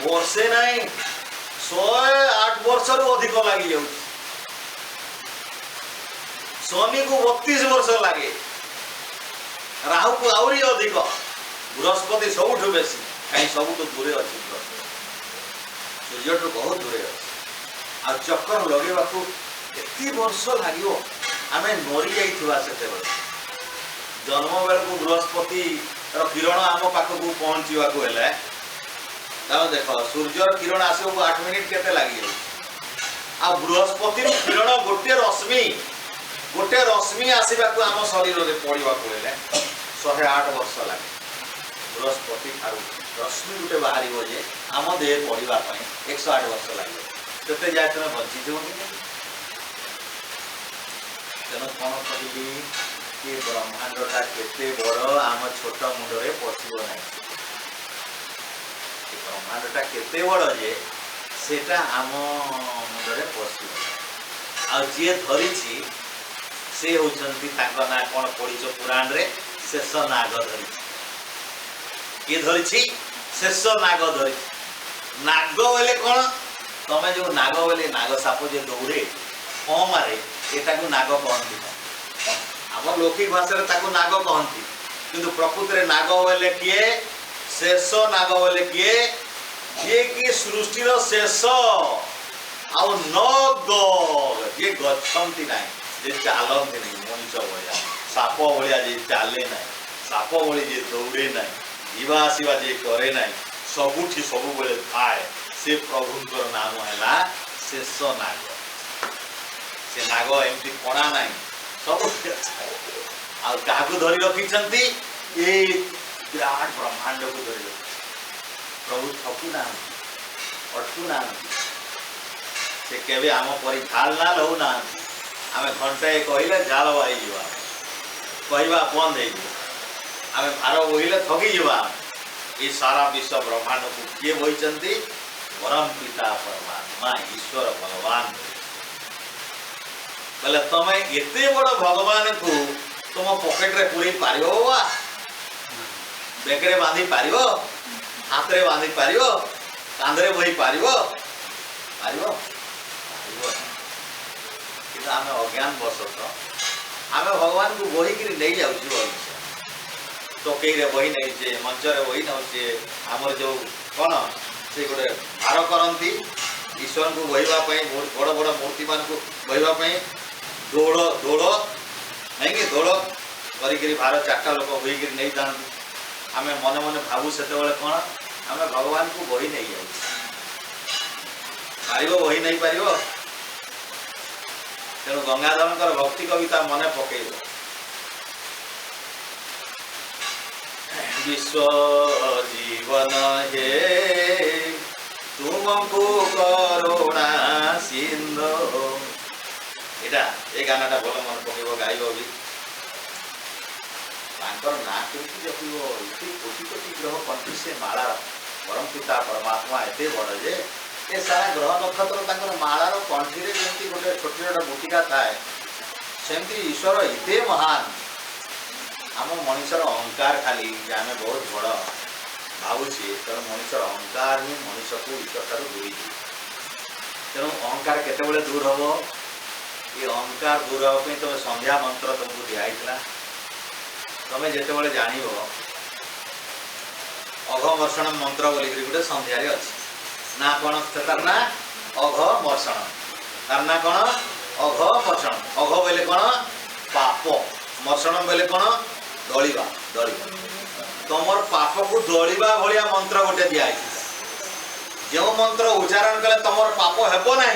वर्षे नहीं 108 वर्ष रु अधिक लगी जाऊँ। शनि को 32 वर्ष लगे, राहु को आहरी अधिक, बृहस्पति सबुठ बेसी कहीं सबुठ दूरे अच्छी सूर्य ठू बहुत दूरे अच्छे। आ चक्कर लगेगा एत वर्ष लगे आम मरी जाइवा से जन्म बेल को बृहस्पति किरण आम पाखक पहुँचवा देख सूर्यर किरण आसो 8 मिनिट केते लगी आ बृहस्पति किरण गोटे रश्मि आसवा आम शरीर में पड़ा 108 वर्ष लगे। बृहस्पति ठार रश्मि गोटे बाहर जे आम देह पड़ापी 108 वर्ष लगे ते जाए तुम बंचीज तेणु कौन करी कि ब्रह्मांडटा केते बड़ आम छोट मुंडे पशु ना। ब्रह्मांडटा केते बड़ जे सेटा आम मुंडे पशु आ जी धरी से होती ना कौन पढ़ी पुराण रे शेष नाग धरी किए धरी शेष नाग धरी नाग बोले कौन तमें जो नाग बोले नाग साप जो दौड़े कम मारे एटा को नाग कहती आम लौकिक भाषा नाग कहती किंतु प्रकृत में नाग बोले किए शेष नाग बोले किए जी कि सृष्टिर शेष आउ नग जी गच्छन्ति नहीं जे चलती नहीं मनुष्य भाया साप भाया जे चले ना साप भाई जे दौड़े ना जीवा आसवा जे करे ना सबुठी सब बेले थाए से प्रभुंर नाम है शेष नाग। से नाग एमती पणा ना सब क्या धरी रखी विराट ब्रह्मांड को धरी प्रभु थकू ना अटकू ना से केवे आम परी झाल ना लौ ना आम घंटाए कहले झाल बाई कहवा बंद हो आम भार बोले थकी जा ये सारा विश्व ब्रह्मांड को किए बही परम पिता परमात्मा ईश्वर भगवान बोले तुम एते बड़ भगवान को तुम पकेट रे पुरे पार बेकरे बांधी पार हाथ रे बांधी पार कांधे बही पार कि आम अज्ञान बसत आम भगवान को बोहिक नहीं जाऊँ टोकई बही नौचे मंचर बही नौचे आमर जो कौन से गोटे भार करती ईश्वर को बहवाई बड़ बड़ मूर्ति मान को बहवाई दौड़ दौड़ नहीं दौड़ करी भार 4टा लोक बोक नहीं था आम मन मन भावु से कौन आम भगवान को बही नहीं जाऊ पार बही नहीं पार तेणु गंगाधर भक्ति कविता मन पकड़ विश्व जीवन हे तुमको करुणा सिंधु एटा ए गानाटा भल मन पकड़ गाइब भी ना केमती जपिब ये कोटि कोटि ग्रह कंठी से मालार परम पिता परमात्मा एते बड़ जे ये सारा ग्रह नक्षत्र मालार कंठी रे जमी गोटे छोट छोट भूतिका थाए सेमती ईश्वर एते महान आम मनुष्यर अहंकार खाली आम बहुत बड़ भावुचे तेणु मनुष्यर अहंकार ही मनुष्य को ईश्वर ठार दूरी तेणु अहंकार केते दूर हम ये अहंकार दूर हाँपी तुम संध्या मंत्र तुमको दिखाई तुम्हें जिते जान अघमर्षण मंत्र बोलिक गोटे संध्यार अच्छी ना कौन तार ना अघमर्षण तार ना कौन अघमर्षण अघ बोले कौन पाप मर्षण बोले कौन दलिबा दलिबा तुमर पाप को दलिबा भाया मंत्र गोटे दिखाई जो मंत्र उच्चारण कले तुम पाप हेब ना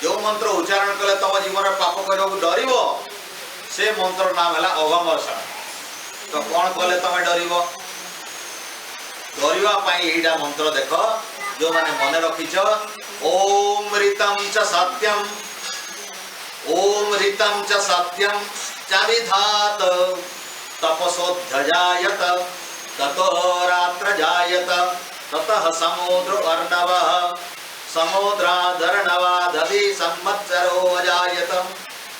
जो मंत्र उच्चारण कले तुम जीवन पाप करने को डर से मंत्र नाम है अघमर्षण। तो कौन कले तुम डरवाई यहीटा मंत्र देख जो मैंने मन रखीच ओम ऋतम च सत्यम ओम ऋतम च सत्यम चाविधात तपसोध्यजायत ततो रात्र जायत ततः समुद्र अर्णवः समुद्रादर्णवादपि संवत्सरो अजायत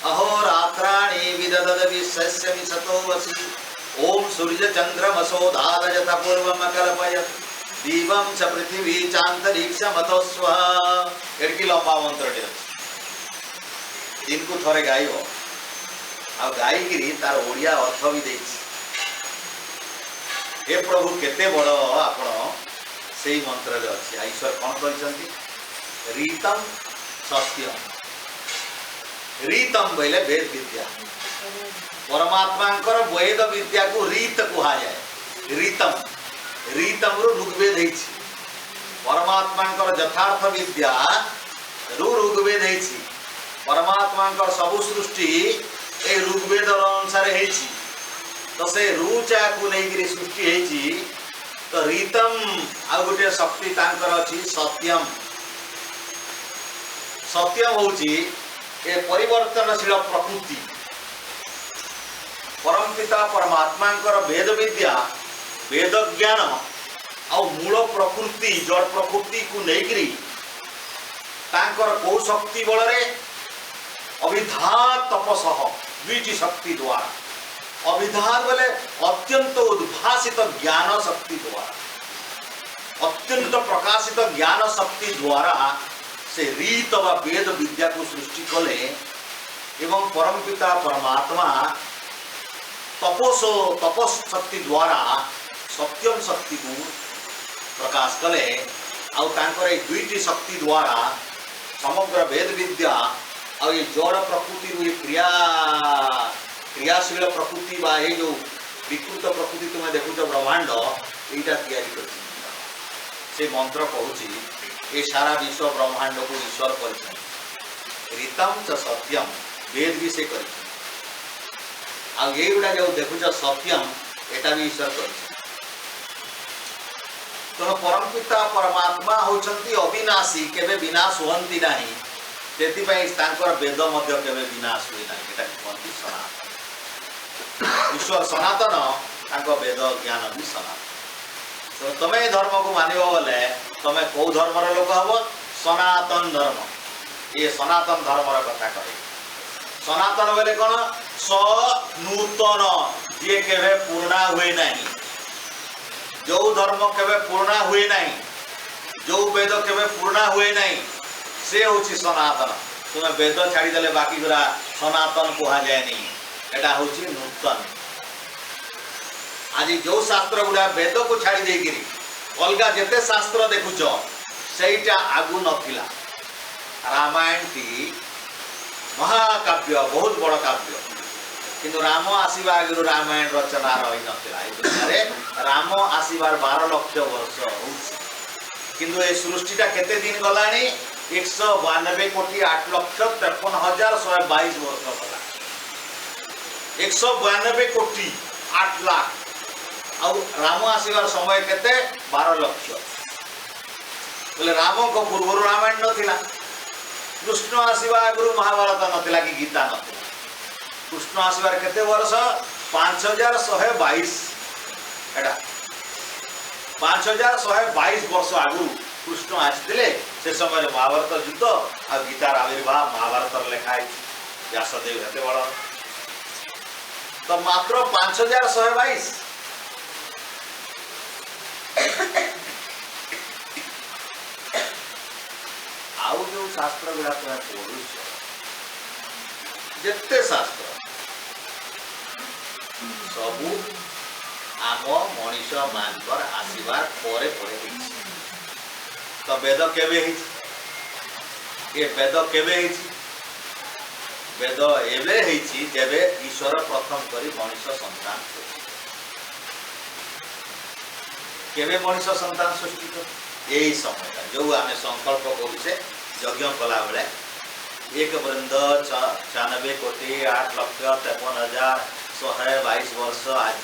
अहोरात्राणि विदधत विश्वस्य विशतो वसि ओम सूर्य चंद्रमसो धारयत पूर्वम कल्पयत दिवं च पृथिवी चांतरिक्षमतस्व एडकी लंबा मंत्रटे अछि दिन को थरे गाइब आ गाइकिरी तार ओडिया अर्थ भी देछि हे प्रभु केते बड़ आपण से मंत्र रे अछि ईश्वर कौन कहते रीतम सत्यम रीतम बोले वेद विद्या परमात्मा वेद विद्या को रीत कहा जाए रीतम रीतम रु ऋग्वेद है परमात्मा यथार्थ विद्या रु ऋग्वेद है परमात्मा सबु सृष्टि ए ऋग्वेद अनुसार है तो से रुचा को लेकर सृष्टि है तो रीतम आ गोटे शक्ति तांकर अछि सत्यम सत्यम होची ए परिवर्तनशील प्रकृति परमपिता परमात्मा वेद विद्या वेद ज्ञान आ मूल प्रकृति जड़ प्रकृति को लेकरी तांकर को शक्ति बल अभिधात तपसह दुईटी शक्ति द्वारा अभिधान बोले अत्यंत उद्भासित ज्ञान शक्ति द्वारा अत्यंत प्रकाशित ज्ञान शक्ति द्वारा से रीत व वेद विद्या को सृष्टि कले एवं परमपिता परमात्मा तपस शक्ति द्वारा सत्यम शक्ति को प्रकाश कले आउे दुईटी शक्ति द्वारा समग्र वेद विद्या और ये जड़ प्रकृति क्रिया क्रियाशील प्रकृति बा ये जो विकृत प्रकृति तुम्हें देखुच ब्रह्मांड यहाँ या से मंत्र कहूँ ये सारा विश्व ब्रह्मांड को ईश्वर कर रीतम च सत्यम वेद भी से कर गुड़ा जो देखुच सत्यम एटा भी ईश्वर कर तेणु परमपिता परमात्मा होचंती अविनाशी केवे विनाश हुअंती नहीं तेतिपाई वेद मध्य केवे विनाश हुए ना एटा कहती सनातन ईश्वर सनातन तांको वेद ज्ञान भी सनातन तो तुम्हें धर्म को मानिबो बोले तुम्हें कौ धर्मर लोक हम सनातन धर्म ये सनातन धर्मर कथा कहे सनातन बोले कौन स नूतन जी केवे पूर्णा हुए नहीं जो धर्म केवे पूर्णा हुए नहीं जो वेद केवे पूर्णा हुए नहीं से होची सनातन तुम्हें वेद छाड़ीदे बाकी गुरा सनातन कह जाए नहीं एटा होची नूतन आज जो शास्त्र गुड़ा वेद को छाड़ी देगिरी अलगा जेते शास्त्र देखुच सेटा आगु नथिला रामायण टी महाकाव्य बहुत बड़ काव्य किंतु राम आसीबा आगु रामायण रचना रही नथिला ए दुनिया राम आसीबार 12 लाख वर्ष होउछि किंतु ए सृष्टिटा केते दिन गलानी 192 कोटी 8,53,122 वर्ष गला 192 कोटी 8 लाख और राम आसबार समय केते 12 लाख बोले राम को पूर्व रामायण नथिला कृष्ण आसवा आगु महाभारत नथिला कि गीता नथिला कृष्ण आसबार केते वर्ष 5122 एटा 5122 वर्ष आगु कृष्ण आसते से समय महाभारत युद्ध आ गीतार आविर्भाव महाभारत लिखाई व्यासदेव हेते बड़ तो मात्र 5122 आउ जो शास्त्र गुड़ा तुम्हें पढ़ुच जिते शास्त्र सबू आम मनीष मानकर आसबार परे परे तो वेद केवे ये वेद केवे वेद एवे जेबे ईश्वर प्रथम करी मनीष संतान केवे मनीष संतान सृष्टि कर यही समय जो आम संकल्प करुचे यज्ञ कला बेले 1,94 कोटी 8,53,122 वर्ष आज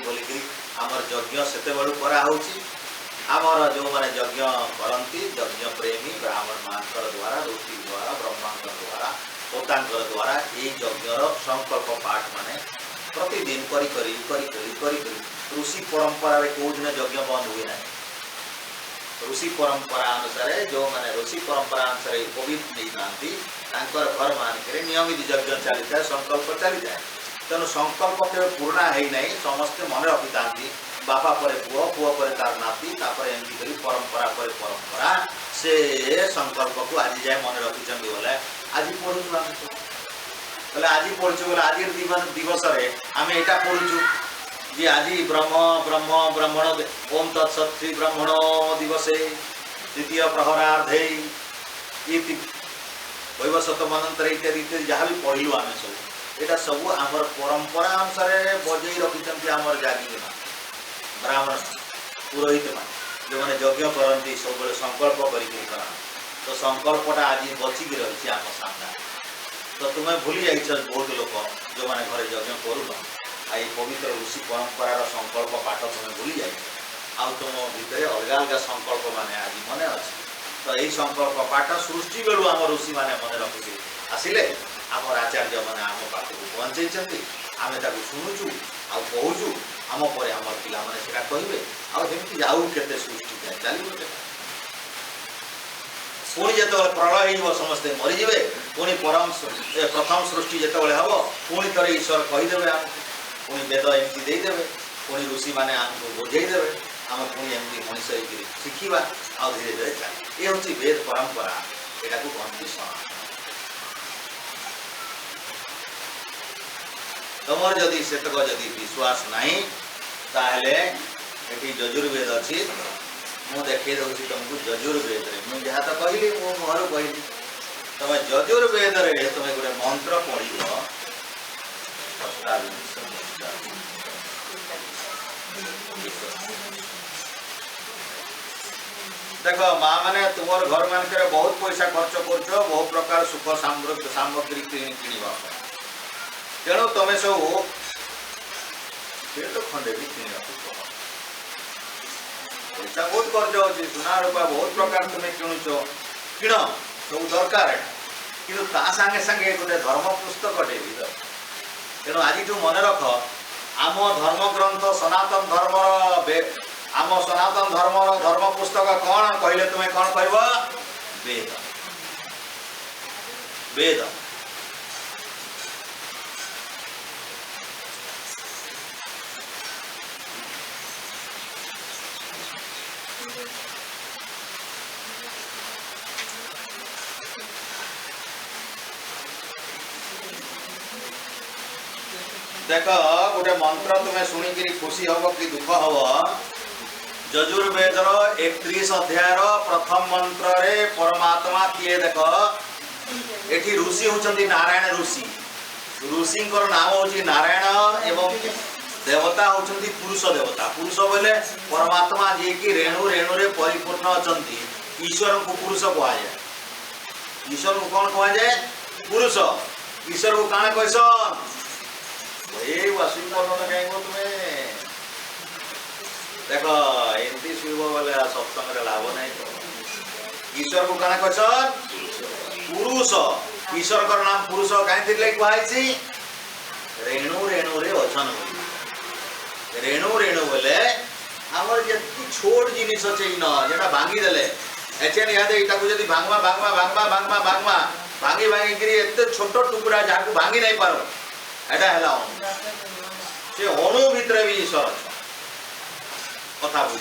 बोलिकी आमर यज्ञ से बड़ू कराऊँगी आमर जो मैंने यज्ञ करती यज्ञ प्रेमी ब्राह्मण मान द्वारा ऋषि द्वारा ब्रह्मांड द्वारा पोतांकर द्वारा ये यज्ञर संकल्प पाठ माने प्रतिदिन करी ऋषि परंपरा कौ दिन यज्ञ बंद हुए ना ऋषि परंपरा अनुसार जो मैंने ऋषि परंपरा अनुसार उपवीत नहीं था घर मानक नियमित यज्ञ चली था संकल्प चली था तेणु संकल्प के पूर्णा है नहीं समस्ते मन रखी था बापा पर पुओ पुओ पर तार नाती तापर एमती करी परंपरा पर परंपरा से संकल्प को आज जाए मन रखिंट बोले आज पढ़ु बोले आज पढ़ु बोले आज दिवस आम यहाँ पढ़ु जी आज ब्रह्मण ओम तत्सत श्री ब्रह्मण दिवसे द्वितीय प्रहरार्धे वैवस्वत मनंतर इत्यादि इत्यादि जहाँ भी पढ़लु आम सब यहाँ सब आमर परंपरा अनुसार बजई रखिंट आमर जागी ब्राह्मण पुरोहित मान जो मैंने यज्ञ करती सब संकल्प कर तो संकल्पटा आज बचिकी रही आम सामने तो तुम्हें भूली जाइछ बहुत लोग जो मैंने घर यज्ञ करूँ आई पवित्र ऋषि परंपरार संकल्प पाठ तुम्हें भूली जाइछ आउ तुम भितर अलग अलग संकल्प माने आज मन अच्छी तो यही संकल्प पाठ सृष्टि बेलू आम ऋषि मैंने मन रखिक आसिले आम आचार्य मैंने आम पाखक पहुँचे आम शुणुचु आउ कहूचु आम पर आम पिला मैंने से कहे आमती आउ के सृष्टि चलो पुणी जो प्रलय हो समस्ते मरीजे पुणी परम प्रथम सृष्टि जो हम पुणी थे ईश्वर कहीदेवे आमको पुणी वेद एमती देदेवे पुणी ऋषि मैंने आमको बुझेदेवे आम पुणी एमती मनीष शिखा आ धीरे धीरे चल ये हूँ वेद परंपरा यहाँ कहती सनातन तुम जदि सेतक जदि विश्वास नहीं ताहले ये यजुर्वेद अच्छी मुझे देखे दूसरी तुमको यजुर्वेद मुझे जहाँ तो कहली मो मुहर कहली तुम यजुर्वेद तुम गोटे मंत्र पढ़ देख माँ मैंने तुम घर मानक बहुत पैसा खर्च कर बहुत प्रकार सुख सामग्री किणवा तेणु तुम सब तो खंडे भी किणवा पैसा बहुत खर्च अच्छी सुना रूपा बहुत प्रकार तुम्हें किणुच किण सब दरकार कि सागे सागे गोटे धर्म पुस्तक भी तेणु आज मन रख आम धर्म ग्रंथ सनातन धर्मर आम सनातन धर्मर धर्म पुस्तक कौन कहले तुम्हें कौन कह वेद वेद देख गोटे मंत्र तुम्हें शुणिकी खुशी हम कि दुख हम यजुर्वेदर 31 अध्याय प्रथम मंत्र रे परमात्मा किए देख एठी ऋषि होचंती नारायण ऋषि ऋषि नाम होची नारायण एवं देवता होचंती पुरुष देवता पुरुष बोले परमात्मा जी की रेणु रेणु रे परिपूर्ण अचंती ईश्वर को पुरुष कहा जाए ईश्वर को कौन कहा जाए पुरुष ईश्वर को काना कहसन तुम्हें देख एमती शुभ बोले सत्संग लाभ नहीं तो ईश्वर को कहना कहसन पुरुष ईश्वर का नाम पुरुष कहीं कहुई रेणु रेणु रे अछन रेणु रेणु बोले आमर जी छोट जिनिस अच्छे जेटा भांगी देले एचेन याद यहाँ जब भांगमा भांगमा भांगमा भांगमा भांगमा भांगी भांगिक छोट टुकड़ा जहाँ को भांगी नहीं पार एटा है से अणु भितर भी ईश्वर कथा बुझ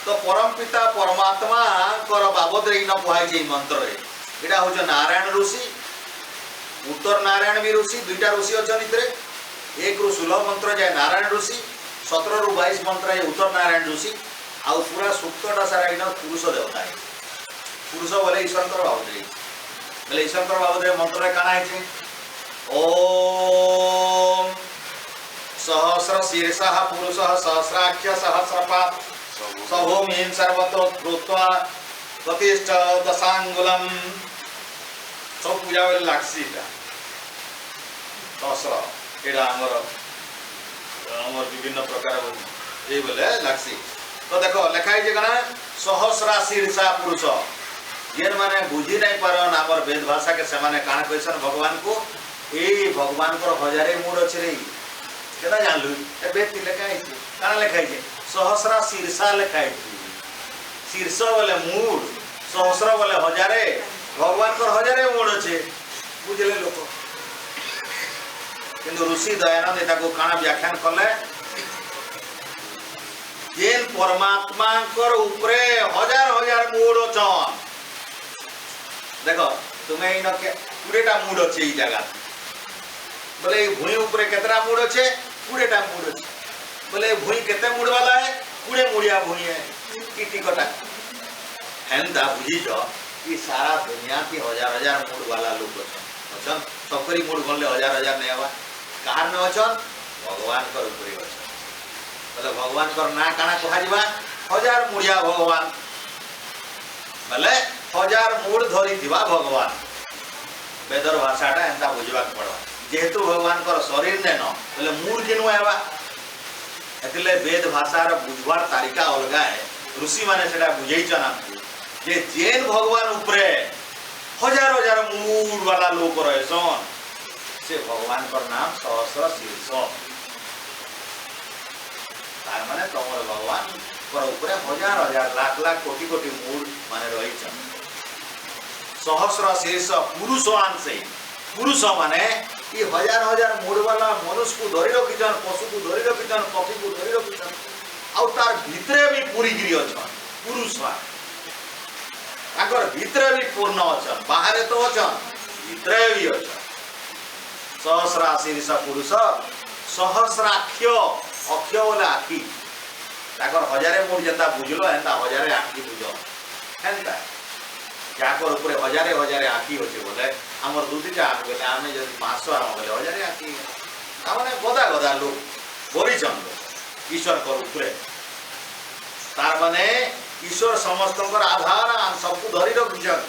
तो परम पिता परमात्मा बाबद कहुई मंत्र यहाँ हूँ नारायण ऋषि उत्तर नारायण भी ऋषि दुईटा ऋषि अच्छा एक रु 16 मंत्र जाए नारायण ऋषि 17 रु 22 मंत्र है उत्तर नारायण ऋषि आउ पूरा सूक्तटा सारा इन पुरुष देवता है पुरुष बोले ईश्वर बाबद बोले ईश्वर बाबद मंत्र काना है ओम सहस्र शीर्षा पुरुष सहस्राक्ष सहस्रपाद सभूमिं सर्वतो भूत्वा प्रतिष्ठ दशांगुलम सब पूजा बेले लागसी सहस्र एटा आमर विभिन्न प्रकार ये बोले लागसी तो देख लिखाई कना सहस्रा शीर्षा पुरुष जेन माने बुझी नहीं पारन आमर वेद भाषा के से माने काना कहसन भगवान को ये भगवान को हजारे मूड अच्छे रे केना जानलु ए बेति लिखाई काना लिखाई सहस्रा शीर्षा लिखाई शीर्ष बोले मूड सहस्र बोले हजारे भगवान को हजारे मूड अच्छे बुझले लोक किंतु ऋषि दयानंद यहाँ काना व्याख्यान कले जेन परमात्मा उपरे हजार हजार मूड अछन। देखो तुम्हें इन 20टा मूड अच्छे जगह बोले भूई उपरे केतरा मूड अच्छे 20टा मूड अच्छे बोले भूई केते मूड वाला है 20 मुड़िया भूई है कि टिकटा हेंदा बुझी जो कि सारा दुनिया की हजार हजार मूड वाला लोग अछन सबकरी मूड गले हजार हजार नहीं हवा कहार में अछन भगवान कर उपरे अछन बोले भगवान कर ना काना कहा हजार मुड़िया भगवान बोले हजार मूड धरी थिबा भगवान वेदर भाषाटा एंता बुझवा पड़वा जेहेतु भगवान कर शरीर ने न बोले मूड केनु आवा एतले वेद भाषार बुझवार तारिका अलगा है ऋषि माने सेटा बुझेइछन आपको जे जेन भगवान उपरे हजार हजार मूड वाला लोग रहसन से भगवान कर नाम सहस्र शीर्ष तार माने तमर भगवान पर उपरे हजार हजार लाख लाख कोटि कोटि मूड माने रहिछन सहस्र शीर्ष पुरुषवान से पुरुष माने ये हजार हजार मूड वाला मनुष्य को धरी रखिछन पशु को धरी रखिछन पक्षी को धरी रखिछन आ तार भितरे भी पूरी गिरी अछन पुरुषवान ताकर भितरे भी पूर्ण अछन बाहर तो अछन भितरे भी अछन सहस्र शीर्ष पुरुष सहस्राक्ष अक्ष बोले आखि ताकर हजारे मूड जेंता बुझलो एंता हजारे आखि बुझो हेंता जाकर ऊपर हजारे हजारे आखि होचे बोले हमर दूधिटा बोले आमे जदि 500 आम बोले हजारे आखि माने गदा गदा लोग बरिछन ईश्वर कर ऊपर तार माने ईश्वर समस्त आधार सबको धरी रखिछन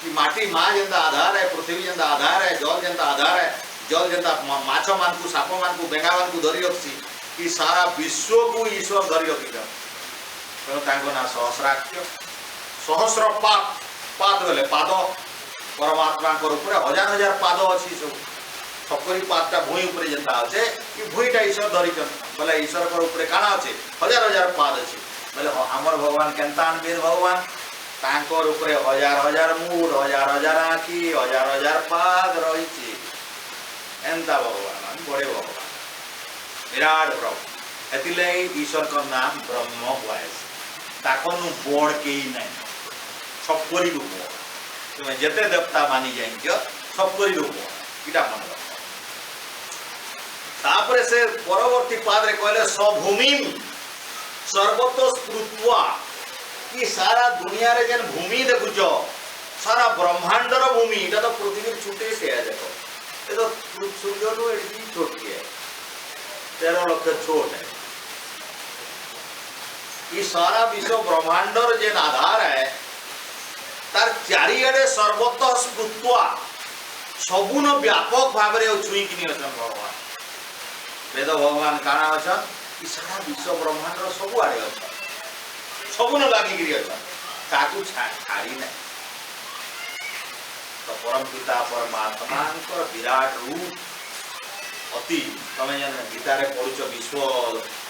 कि माटी माँ जेंता आधार है पृथ्वी जेंता आधार है जल जेंता आधार है जल जेंता माछ मान को साप मान को बेंगा मान को धरी रखसी कि सारा विश्व को ईश्वर धरी रखिछन तेणु तांको ना सहस्राक्ष सहस्र पाद पाद बोले पाद परमात्मा को ऊपर हजार हजार पाद अच्छी सब सबकरी पादटा भूई ऊपर जेंता अच्छे कि भूईटा ईश्वर धरिछन बोले ईश्वर को ऊपर काना अच्छे हजार हजार पाद अच्छे बोले हमर भगवान केनता अनबीर भगवान तांकर ऊपर हजार हजार मूड हजार हजार आखि हजार हजार पाद रही एंता भगवान बड़े भगवान विराट ब्रह्म एतिले ईश्वर का नाम ब्रह्म हुए ताकनु बड़ के ही नहीं सबकरी रूप तुम्हें जेते देवता मानी जाइए सबकरी रूप इटा मन रख तापरे से परवर्ती पाद रे कहले स्वभूमि सर्वतो स्पृत्वा कि सारा दुनिया रे जेन भूमि देखुछ सारा ब्रह्मांडर भूमि इटा तो पृथ्वी छुटे से है देखो ये तो सूर्य नु एडी छोटी है 13 लाख छोट है ये सारा विश्व ब्रह्मांडर जेन आधार है तार चारिआडे सर्वतः स्पृत्वा सबुन व्यापक भाव रे छुई किनी अछन भगवान वेद भगवान काना अछन कि सारा विश्व ब्रह्मांडर सब आडे अछन सबुन लागी गिरी अछन काकू छाड़ी नै तो परम पिता परमात्मा को विराट रूप अति तमे जन गीता रे पढुछ विश्व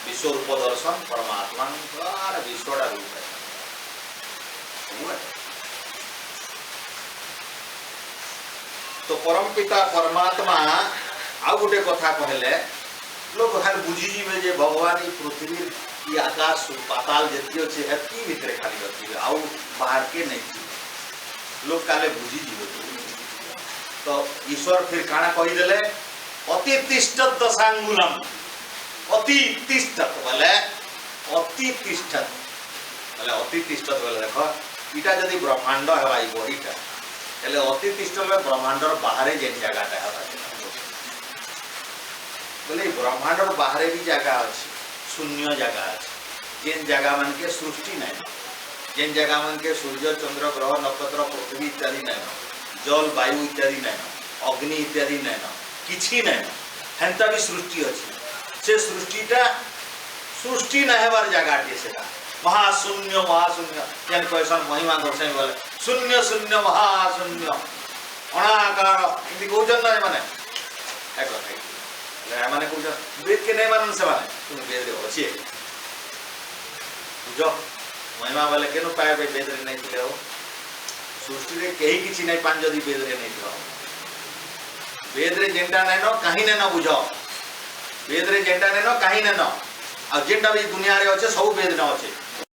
विश्व रूप दर्शन परमात्मा का विश्वडा रूप है तो परम पिता परमात्मा आ गोटे कथा कहले लोग खाली बुझी जीवे जे भगवान ई पृथ्वी ई आकाश पाताल जति अछि हेती भितरे खाली अछि आउ बाहर के नहीं लोग काले बुझी जीवे तो ईश्वर फिर काना कहि देले अति तिष्ठत दशांगुलम अति तिष्ठत बोले अति तिष्ठत बोले अति तिष्ठत बोले देखो इटा जदि ब्रह्मांड हेबा ई बॉडीटा हेले अति तिष्ठत में ब्रह्मांडर बाहर जेन जगहटा हेबा बोले ब्रह्मांडर बाहर भी जगह अछि शून्य जगह अछि जेन जगह मन के सृष्टि नहीं जेन जगह मन के सूर्य चंद्र ग्रह नक्षत्र पृथ्वी इत्यादि नहीं जल वायु इत्यादि नहीं अग्नि इत्यादि नहीं किछि नहीं हेंता भी सृष्टि अछि से सृष्टिटा सृष्टि नहीं हेबार जगह टे सेटा महाशून्य जेन क्वेश्चन महिमा दर्शन बोले शून्य शून्य महाशून्य अनाकार इति कहउछन ना माने एको ले माने कहउछन वेद के नहीं मानन से माने तुम वेद रे अछि बुझो महिमा वाले केनो पाए वेद रे नहीं थिले हो सृष्टि रे केही किछि नहीं पान जदी वेद रे नहीं थियो वेद रे जेंटा नहीं न कहीं नहीं न बुझो वेद रे जेंटा नहीं न कहीं नहीं न आ जेनटा भी दुनिया रे अच्छे सब वेद न अच्छे